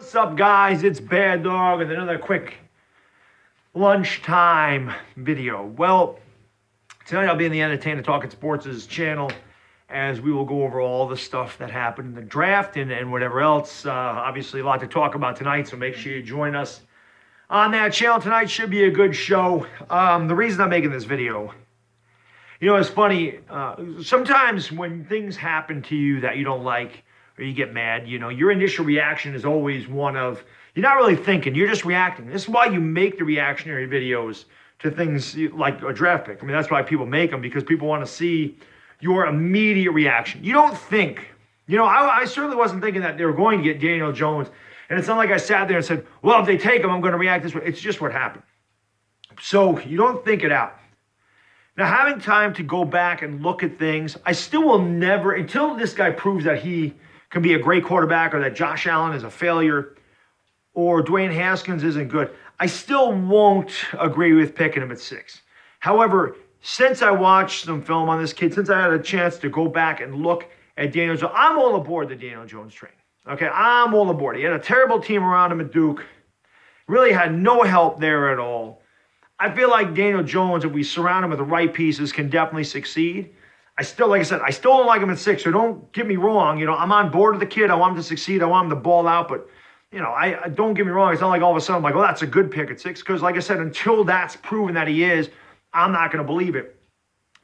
What's up, guys? It's Bad Dog with another quick lunchtime video. Well, tonight I'll be in the Entertainer Talking Sports' channel as we will go over all the stuff that happened in the draft and whatever else. Obviously, a lot to talk about tonight, so make sure you join us on that channel. Tonight should be a good show. The reason I'm making this video, you know, it's funny. Sometimes when things happen to you that you don't like, or you get mad, you know, your initial reaction is always one of, you're not really thinking, you're just reacting. This is why you make the reactionary videos to things like a draft pick. I mean, that's why people make them, because people want to see your immediate reaction. You don't think, you know, I certainly wasn't thinking that they were going to get Daniel Jones. And it's not like I sat there and said, well, if they take him, I'm going to react this way. It's just what happened. So you don't think it out. Now, having time to go back and look at things, I still will never, until this guy proves that he can be a great quarterback, or that Josh Allen is a failure, or Dwayne Haskins isn't good, I still won't agree with picking him at 6. However, since I watched some film on this kid, since I had a chance to go back and look at Daniel Jones, I'm all aboard the Daniel Jones train. Okay, I'm all aboard. He had a terrible team around him at Duke. Really had no help there at all. I feel like Daniel Jones, if we surround him with the right pieces, can definitely succeed. I still, like I said, I still don't like him at 6, so don't get me wrong. You know, I'm on board with the kid. I want him to succeed. I want him to ball out. But, you know, I don't get me wrong. It's not like all of a sudden I'm like, well, that's a good pick at 6. Because, like I said, until that's proven that he is, I'm not going to believe it.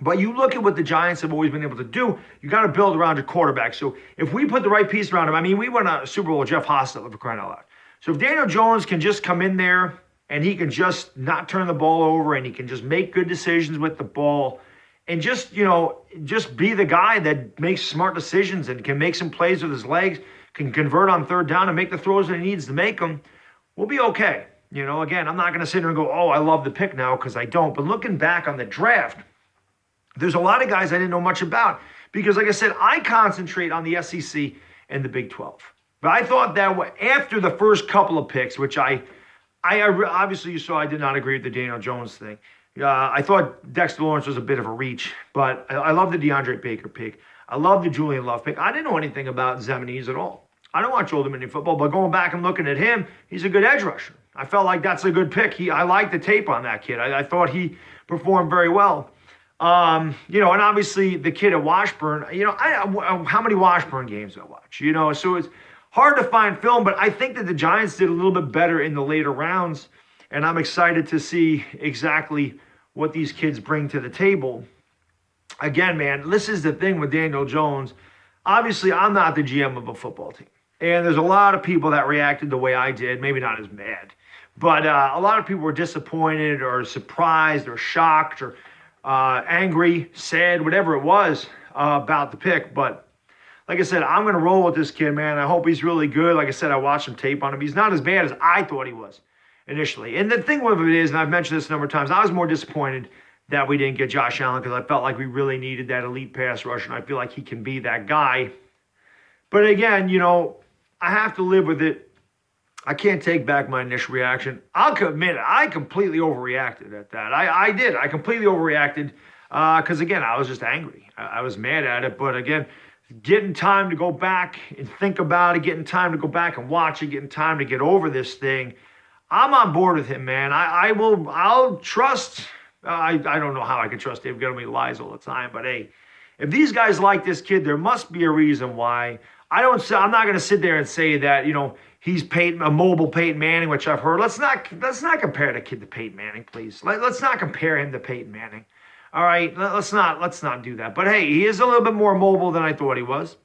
But you look at what the Giants have always been able to do. You got to build around your quarterback. So if we put the right piece around him, I mean, we won a Super Bowl with Jeff Hostetler, for crying out loud. So if Daniel Jones can just come in there and he can just not turn the ball over, and he can just make good decisions with the ball, and just, you know, just be the guy that makes smart decisions and can make some plays with his legs, can convert on third down and make the throws that he needs to make them, we'll be okay. You know, again, I'm not going to sit here and go, oh, I love the pick now, because I don't. But looking back on the draft, there's a lot of guys I didn't know much about, because, like I said, I concentrate on the SEC and the Big 12. But I thought that after the first couple of picks, which I obviously, you saw I did not agree with the Daniel Jones thing. I thought Dexter Lawrence was a bit of a reach, but I love the DeAndre Baker pick. I love the Julian Love pick. I didn't know anything about Zemeniz at all. I don't watch Old Dominion football, but going back and looking at him, he's a good edge rusher. I felt like that's a good pick. I like the tape on that kid. I thought he performed very well. You know, and obviously the kid at Washburn, you know, how many Washburn games do I watch? You know, so it's hard to find film, but I think that the Giants did a little bit better in the later rounds, and I'm excited to see exactly what these kids bring to the table. Again, man, this is the thing with Daniel Jones. Obviously, I'm not the GM of a football team, and there's a lot of people that reacted the way I did, maybe not as mad, but a lot of people were disappointed or surprised or shocked or angry, sad, whatever it was about the pick. But like I said, I'm going to roll with this kid, man. I hope he's really good. Like I said, I watched some tape on him. He's not as bad as I thought he was initially. And the thing with it is, and I've mentioned this a number of times, I was more disappointed that we didn't get Josh Allen, because I felt like we really needed that elite pass rusher, and I feel like he can be that guy. But again, you know, I have to live with it. I can't take back my initial reaction. I'll admit it, I completely overreacted at that. I did. I completely overreacted because, again, I was just angry. I was mad at it. But, again, getting time to go back and think about it, getting time to go back and watch it, getting time to get over this thing, I'm on board with him, man. I'll trust. I don't know how I can trust Dave Gettleman. He lies all the time. But, hey, if these guys like this kid, there must be a reason why. I'm not going to sit there and say that, you know, he's a mobile Peyton Manning, which I've heard. Let's not compare the kid to Peyton Manning, please. Let's not compare him to Peyton Manning. All right, let's not do that. But, hey, he is a little bit more mobile than I thought he was.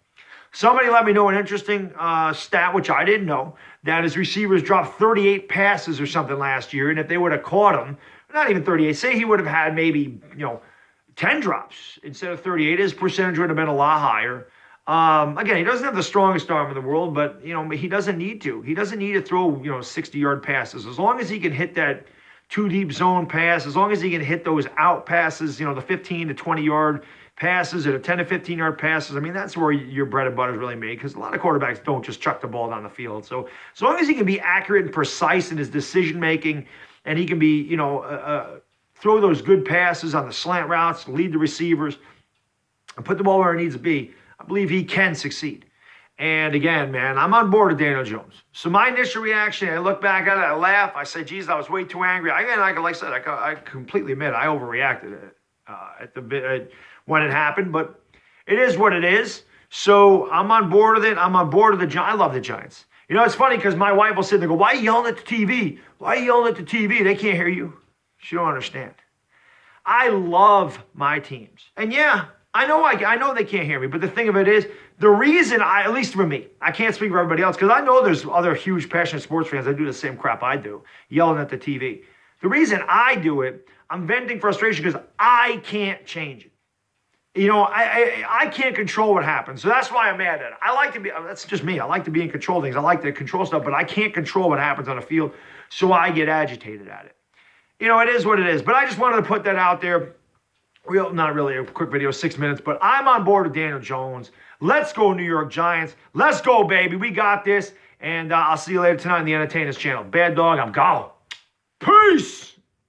Somebody let me know an interesting stat, which I didn't know, that his receivers dropped 38 passes or something last year, and if they would have caught him, not even 38, say he would have had maybe, you know, 10 drops instead of 38, his percentage would have been a lot higher. Again, he doesn't have the strongest arm in the world, but, you know, he doesn't need to. He doesn't need to throw, you know, 60-yard passes. As long as he can hit that two-deep zone pass, as long as he can hit those out passes, you know, the 15 to 20-yard passes or the 10 to 15-yard passes, I mean, that's where your bread and butter is really made, because a lot of quarterbacks don't just chuck the ball down the field. So as long as he can be accurate and precise in his decision-making, and he can be, you know, throw those good passes on the slant routes, lead the receivers, and put the ball where it needs to be, I believe he can succeed. And again, man, I'm on board with Daniel Jones. So my initial reaction, I look back at it, I laugh. I say, geez, I was way too angry. Like I said, I completely admit I overreacted when it happened, but it is what it is. So I'm on board with it. I'm on board with the Giants. I love the Giants. You know, it's funny because my wife will sit there and go, why are you yelling at the TV? Why are you yelling at the TV? They can't hear you. She don't understand. I love my teams. And yeah, I know they can't hear me, but the thing of it is, the reason at least for me, I can't speak for everybody else, because I know there's other huge passionate sports fans that do the same crap I do, yelling at the TV. The reason I do it, I'm venting frustration because I can't change it. You know, I can't control what happens. So that's why I'm mad at it. That's just me. I like to be in control of things. I like to control stuff, but I can't control what happens on the field. So I get agitated at it. You know, it is what it is. But I just wanted to put that out there. Not really a quick video, 6 minutes, but I'm on board with Daniel Jones. Let's go, New York Giants. Let's go, baby. We got this. And I'll see you later tonight on the Entertainers channel. Bad dog, I'm gone. Peace.